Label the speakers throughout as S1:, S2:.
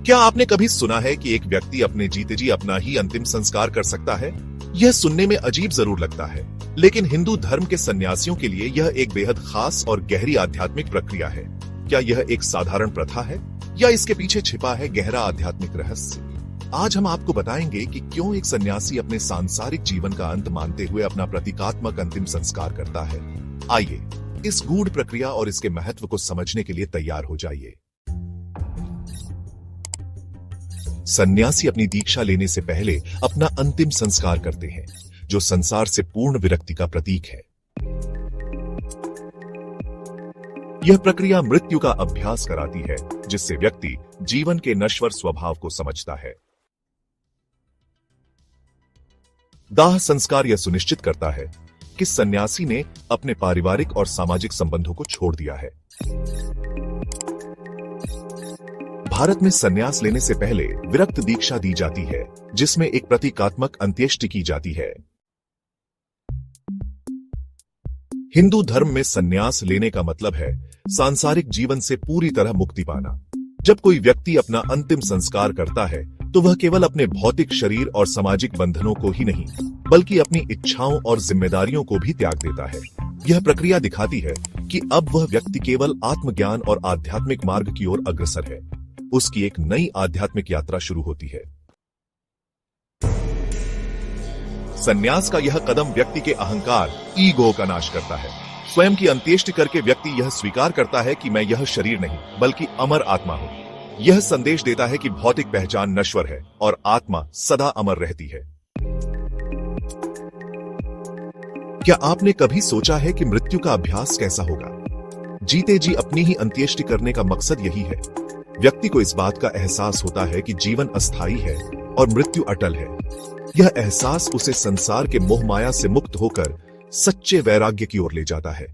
S1: क्या आपने कभी सुना है कि एक व्यक्ति अपने जीते जी अपना ही अंतिम संस्कार कर सकता है? यह सुनने में अजीब जरूर लगता है, लेकिन हिंदू धर्म के सन्यासियों के लिए यह एक बेहद खास और गहरी आध्यात्मिक प्रक्रिया है। क्या यह एक साधारण प्रथा है या इसके पीछे छिपा है गहरा आध्यात्मिक रहस्य? आज हम आपको बताएंगे कि क्यों एक सन्यासी अपने सांसारिक जीवन का अंत मानते हुए अपना प्रतीकात्मक अंतिम संस्कार करता है। आइए इस गूढ़ प्रक्रिया और इसके महत्व को समझने के लिए तैयार हो जाइए। सन्यासी अपनी दीक्षा लेने से पहले अपना अंतिम संस्कार करते हैं, जो संसार से पूर्ण विरक्ति का प्रतीक है। यह प्रक्रिया मृत्यु का अभ्यास कराती है, जिससे व्यक्ति जीवन के नश्वर स्वभाव को समझता है। दाह संस्कार यह सुनिश्चित करता है कि सन्यासी ने अपने पारिवारिक और सामाजिक संबंधों को छोड़ दिया है। भारत में सन्यास लेने से पहले विरक्त दीक्षा दी जाती है, जिसमें एक प्रतीकात्मक अंत्येष्टि की जाती है। हिंदू धर्म में सन्यास लेने का मतलब है सांसारिक जीवन से पूरी तरह मुक्ति पाना। जब कोई व्यक्ति अपना अंतिम संस्कार करता है, तो वह केवल अपने भौतिक शरीर और सामाजिक बंधनों को ही नहीं, बल्कि अपनी इच्छाओं और जिम्मेदारियों को भी त्याग देता है। यह प्रक्रिया दिखाती है कि अब वह व्यक्ति केवल आत्मज्ञान और आध्यात्मिक मार्ग की ओर अग्रसर है। उसकी एक नई आध्यात्मिक यात्रा शुरू होती है। सन्यास का यह कदम व्यक्ति के अहंकार, ईगो का नाश करता है। स्वयं की अंत्येष्टि करके व्यक्ति यह स्वीकार करता है कि मैं यह शरीर नहीं, बल्कि अमर आत्मा हूं। यह संदेश देता है कि भौतिक पहचान नश्वर है और आत्मा सदा अमर रहती है। क्या आपने कभी सोचा है कि मृत्यु का अभ्यास कैसा होगा? जीते जी अपनी ही अंत्येष्टि करने का मकसद यही है। व्यक्ति को इस बात का एहसास होता है कि जीवन अस्थायी है और मृत्यु अटल है। यह एहसास उसे संसार के मोह माया से मुक्त होकर सच्चे वैराग्य की ओर ले जाता है।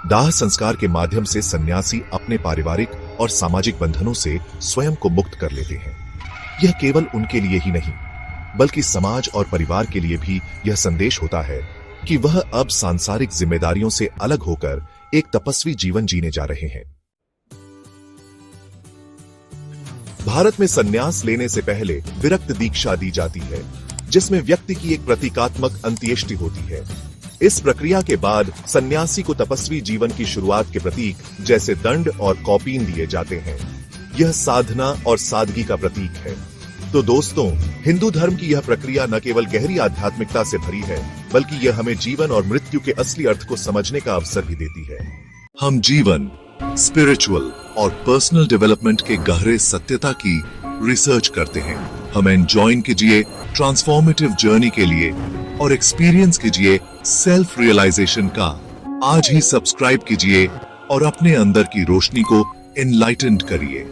S1: दाह संस्कार के माध्यम से सन्यासी अपने पारिवारिक और सामाजिक बंधनों से स्वयं को मुक्त कर लेते हैं। यह केवल उनके लिए ही नहीं, बल्कि समाज और परिवार के लिए भी यह संदेश होता है कि वह अब सांसारिक जिम्मेदारियों से अलग होकर एक तपस्वी जीवन जीने जा रहे हैं। भारत में सन्यास लेने से पहले विरक्त दीक्षा दी जाती है, जिसमें व्यक्ति की एक प्रतीकात्मक अंत्येष्टि होती है। इस प्रक्रिया के बाद सन्यासी को तपस्वी जीवन की शुरुआत के प्रतीक जैसे दंड और कौपीन दिए जाते हैं। यह साधना और सादगी का प्रतीक है। तो दोस्तों, हिंदू धर्म की यह प्रक्रिया न केवल गहरी आध्यात्मिकता से भरी है, बल्कि यह हमें जीवन और मृत्यु के असली अर्थ को समझने का अवसर भी देती है। हम जीवन, स्पिरिचुअल और पर्सनल डेवलपमेंट के गहरे सत्यता की रिसर्च करते हैं। हमें ज्वाइन कीजिए ट्रांसफॉर्मेटिव जर्नी के लिए और एक्सपीरियंस कीजिए सेल्फ रियलाइजेशन का। आज ही सब्सक्राइब कीजिए और अपने अंदर की रोशनी को एनलाइटेंड करिए।